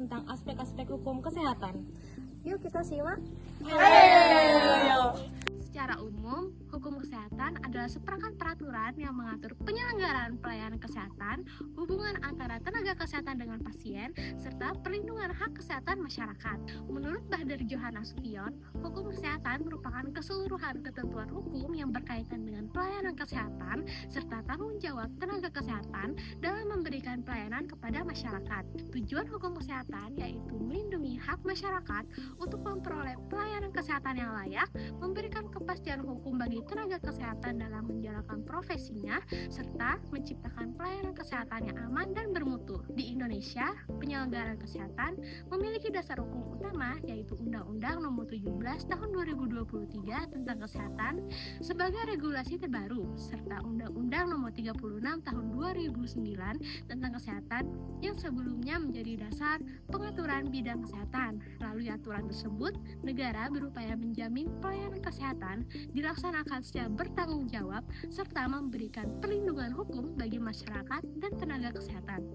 tentang aspek-aspek hukum kesehatan. Yuk kita simak. Secara umum, hukum kesehatan adalah seperangkat peraturan yang mengatur penyelenggaraan pelayanan kesehatan, hubungan antara tenaga kesehatan dengan pasien, serta perlindungan hak kesehatan masyarakat. Menurut Bahdar Johan Nasution, hukum kesehatan merupakan keseluruhan ketentuan hukum yang berkaitan dengan pelayanan kesehatan, serta tanggung jawab tenaga kesehatan dalam memberikan pelayanan kepada masyarakat. Tujuan hukum kesehatan yaitu melindungi hak masyarakat untuk memperoleh pelayanan kesehatan yang layak, memberikan kepastian hukum bagi tenaga kesehatan dalam menjalankan profesinya, serta menciptakan pelayanan kesehatan yang aman dan bermutu. Di Indonesia, penyelenggaraan kesehatan memiliki dasar hukum utama yaitu Undang-Undang Nomor 17 Tahun 2023 tentang Kesehatan sebagai regulasi terbaru, serta Undang-Undang Nomor 36 Tahun 2009 tentang Kesehatan yang sebelumnya menjadi dasar pengaturan bidang kesehatan. Melalui aturan tersebut, negara berupaya menjamin pelayanan kesehatan dilaksanakan secara bertanggung jawab serta memberikan perlindungan hukum bagi masyarakat dan tenaga kesehatan.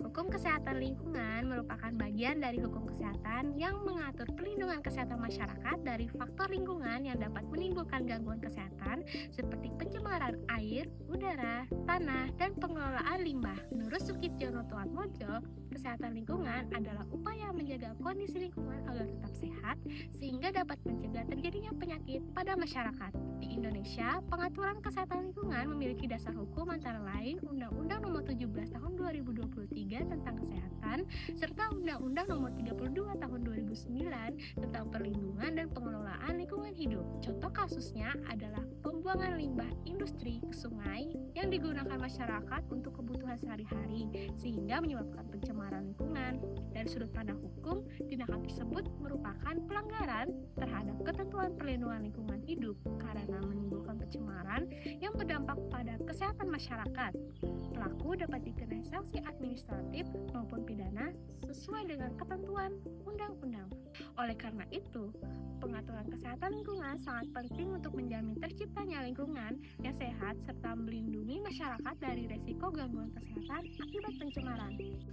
Hukum kesehatan lingkungan merupakan bagian dari hukum kesehatan yang mengatur perlindungan kesehatan masyarakat dari faktor lingkungan yang dapat menimbulkan gangguan kesehatan seperti pencemaran air, udara, tanah, dan pengelolaan limbah. Menurut Sukitjono Tuatmojo, kesehatan lingkungan adalah upaya menjaga kondisi lingkungan agar tetap sehat sehingga dapat mencegah terjadinya penyakit pada masyarakat. Di Indonesia, pengaturan kesehatan lingkungan memiliki dasar hukum antara lain Undang-Undang Nomor 17 Tahun 2023 tentang Kesehatan serta Undang-Undang Nomor 32 Tahun 2009 tentang perlindungan dan pengelolaan lingkungan hidup. Contoh kasusnya adalah pembuangan limbah industri ke sungai yang digunakan masyarakat untuk kebutuhan sehari-hari sehingga menyebabkan pencemaran lingkungan. Dari sudut pandang hukum, tindakan tersebut merupakan pelanggaran terhadap ketentuan perlindungan lingkungan hidup karena menimbulkan pencemaran yang berdampak pada kesehatan masyarakat. Pelaku dapat dikenai sanksi administratif maupun pidana sesuai dengan ketentuan undang-undang. Oleh karena itu, pengaturan kesehatan lingkungan sangat penting untuk menjamin terciptanya lingkungan yang sehat serta melindungi masyarakat dari resiko gangguan kesehatan akibat pencemaran.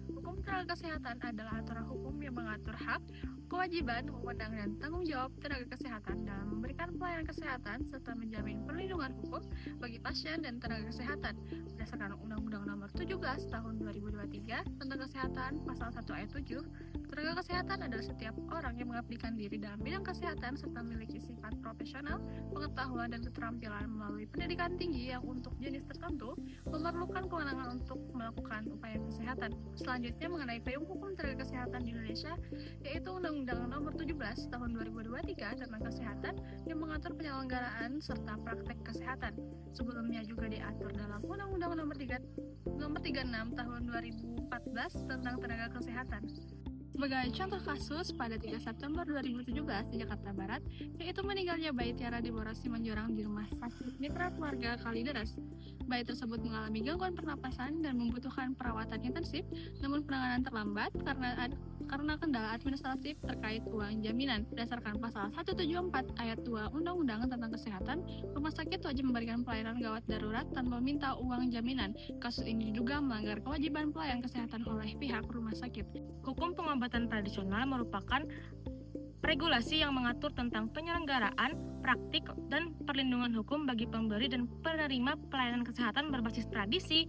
Hukum tenaga kesehatan adalah aturan hukum yang mengatur hak, kewajiban, wewenang, dan tanggung jawab tenaga kesehatan dalam memberikan pelayanan kesehatan serta menjamin perlindungan hukum bagi pasien dan tenaga kesehatan. Berdasarkan Undang-Undang Nomor 17 Tahun 2023 tentang Kesehatan Pasal 1 Ayat 7, tenaga kesehatan adalah setiap orang yang mengabdikan diri dalam bidang kesehatan serta memiliki sifat profesional, pengetahuan, dan keterampilan melalui pendidikan tinggi yang untuk jenis tertentu memerlukan kewenangan untuk melakukan upaya kesehatan. Selanjutnya mengenai payung hukum tenaga kesehatan di Indonesia, yaitu Undang-Undang Nomor 17 Tahun 2023 tentang Kesehatan yang mengatur penyelenggaraan serta praktek kesehatan. Sebelumnya juga diatur dalam Undang-Undang Nomor 36 Tahun 2014 tentang tenaga kesehatan. Sebagai contoh kasus, pada 3 September 2017 di Jakarta Barat, yaitu meninggalnya bayi Tiara Deborah Simanjorang di Rumah Sakit Mitra Keluarga Kalideres. Bayi tersebut mengalami gangguan pernapasan dan membutuhkan perawatan intensif, namun penanganan terlambat karena kendala administratif terkait uang jaminan. Berdasarkan pasal 174 ayat 2 Undang-Undang tentang Kesehatan, rumah sakit wajib memberikan pelayanan gawat darurat tanpa meminta uang jaminan. Kasus ini diduga melanggar kewajiban pelayanan kesehatan oleh pihak rumah sakit. Hukum pengobatan tradisional merupakan regulasi yang mengatur tentang penyelenggaraan, praktik, dan perlindungan hukum bagi pemberi dan penerima pelayanan kesehatan berbasis tradisi,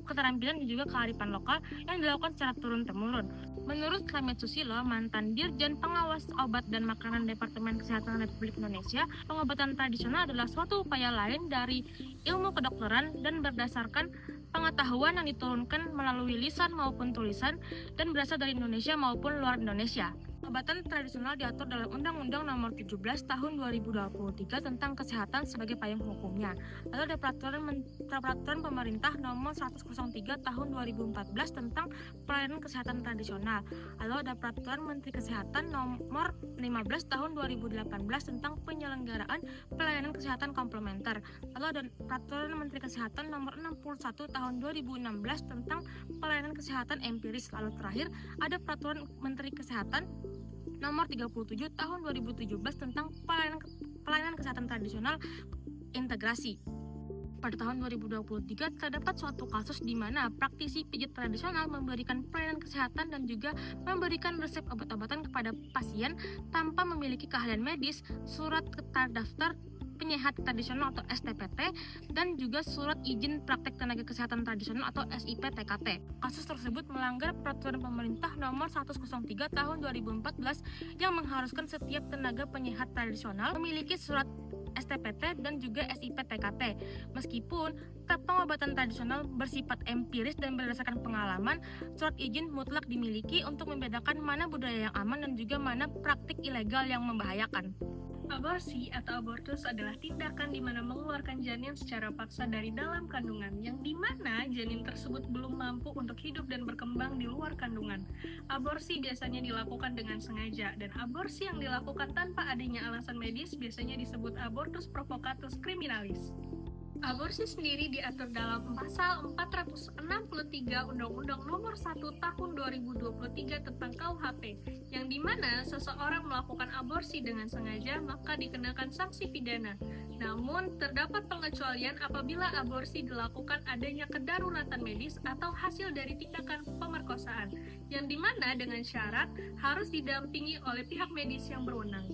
keterampilan, dan juga kearifan lokal yang dilakukan secara turun-temurun. Menurut Slamet Susilo, mantan Dirjen Pengawas Obat dan Makanan Departemen Kesehatan Republik Indonesia, pengobatan tradisional adalah suatu upaya lain dari ilmu kedokteran dan berdasarkan pengetahuan yang diturunkan melalui lisan maupun tulisan dan berasal dari Indonesia maupun luar Indonesia. Pengobatan tradisional diatur dalam Undang-Undang Nomor 17 Tahun 2023 tentang Kesehatan sebagai payung hukumnya. Lalu ada peraturan pemerintah Nomor 103 Tahun 2014 tentang pelayanan kesehatan tradisional. Lalu ada peraturan Menteri Kesehatan Nomor 15 Tahun 2018 tentang penyelenggaraan pelayanan kesehatan komplementer. Lalu ada peraturan Menteri Kesehatan Nomor 61 Tahun 2016 tentang pelayanan kesehatan empiris. Lalu terakhir ada peraturan Menteri Kesehatan Nomor 37 Tahun 2017 tentang pelayanan kesehatan tradisional integrasi. Pada tahun 2023 terdapat suatu kasus di mana praktisi pijat tradisional memberikan pelayanan kesehatan dan juga memberikan resep obat-obatan kepada pasien tanpa memiliki keahlian medis, surat terdaftar penyehat tradisional atau STPT, dan juga surat izin praktek tenaga kesehatan tradisional atau SIP-TKT. Kasus tersebut melanggar peraturan pemerintah nomor 103 tahun 2014 yang mengharuskan setiap tenaga penyehat tradisional memiliki surat STPT dan juga SIP-TKT. Meskipun pengobatan tradisional bersifat empiris dan berdasarkan pengalaman, surat izin mutlak dimiliki untuk membedakan mana budaya yang aman dan juga mana praktik ilegal yang membahayakan. Aborsi atau abortus adalah tindakan di mana mengeluarkan janin secara paksa dari dalam kandungan, yang di mana janin tersebut belum mampu untuk hidup dan berkembang di luar kandungan. Aborsi biasanya dilakukan dengan sengaja, dan aborsi yang dilakukan tanpa adanya alasan medis biasanya disebut abortus provocatus criminalis. Aborsi sendiri diatur dalam pasal 463 Undang-Undang Nomor 1 Tahun 2023 tentang KUHP, yang dimana seseorang melakukan aborsi dengan sengaja maka dikenakan sanksi pidana. Namun, terdapat pengecualian apabila aborsi dilakukan adanya kedaruratan medis atau hasil dari tindakan pemerkosaan, yang dimana dengan syarat harus didampingi oleh pihak medis yang berwenang.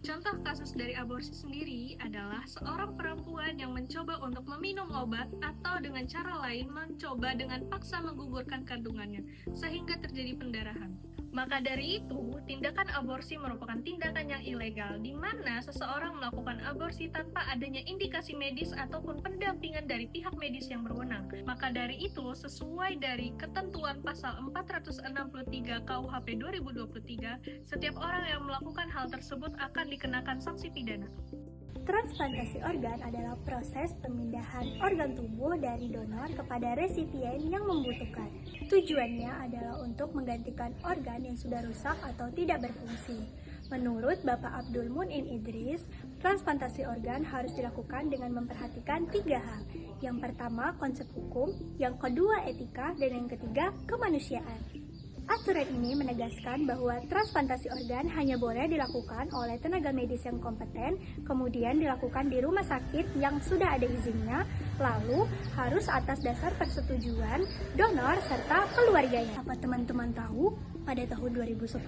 Contoh kasus dari aborsi sendiri adalah seorang perempuan yang mencoba untuk meminum obat atau dengan cara lain mencoba dengan paksa menggugurkan kandungannya sehingga terjadi pendarahan. Maka dari itu, tindakan aborsi merupakan tindakan yang ilegal di mana seseorang melakukan aborsi tanpa adanya indikasi medis ataupun pendampingan dari pihak medis yang berwenang. Maka dari itu, sesuai dari ketentuan pasal 463 KUHP 2023, setiap orang yang melakukan hal tersebut akan dikenakan sanksi pidana. Transplantasi organ adalah proses pemindahan organ tubuh dari donor kepada resipien yang membutuhkan. Tujuannya adalah untuk menggantikan organ yang sudah rusak atau tidak berfungsi. Menurut Bapak Abdul Munin Idris, transplantasi organ harus dilakukan dengan memperhatikan 3 hal. Yang pertama, konsep hukum, yang kedua, etika, dan yang ketiga, kemanusiaan. Aturan ini menegaskan bahwa transplantasi organ hanya boleh dilakukan oleh tenaga medis yang kompeten, kemudian dilakukan di rumah sakit yang sudah ada izinnya, lalu harus atas dasar persetujuan donor serta keluarganya. Apa teman-teman tahu? Pada tahun 2010,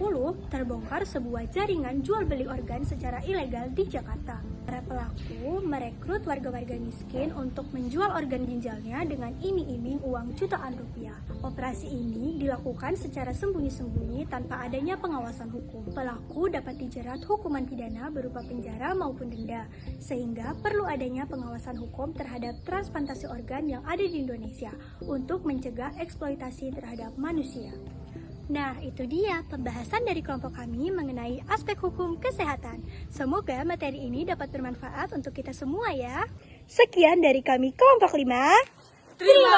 terbongkar sebuah jaringan jual beli organ secara ilegal di Jakarta. Para pelaku merekrut warga-warga miskin untuk menjual organ ginjalnya dengan iming-iming uang jutaan rupiah. Operasi ini dilakukan secara sembunyi-sembunyi tanpa adanya pengawasan hukum. Pelaku dapat dijerat hukuman pidana berupa penjara maupun denda, sehingga perlu adanya pengawasan hukum terhadap transplantasi organ yang ada di Indonesia untuk mencegah eksploitasi terhadap manusia. Nah, itu dia pembahasan dari kelompok kami mengenai aspek hukum kesehatan. Semoga materi ini dapat bermanfaat untuk kita semua ya. Sekian dari kami kelompok 5. Terima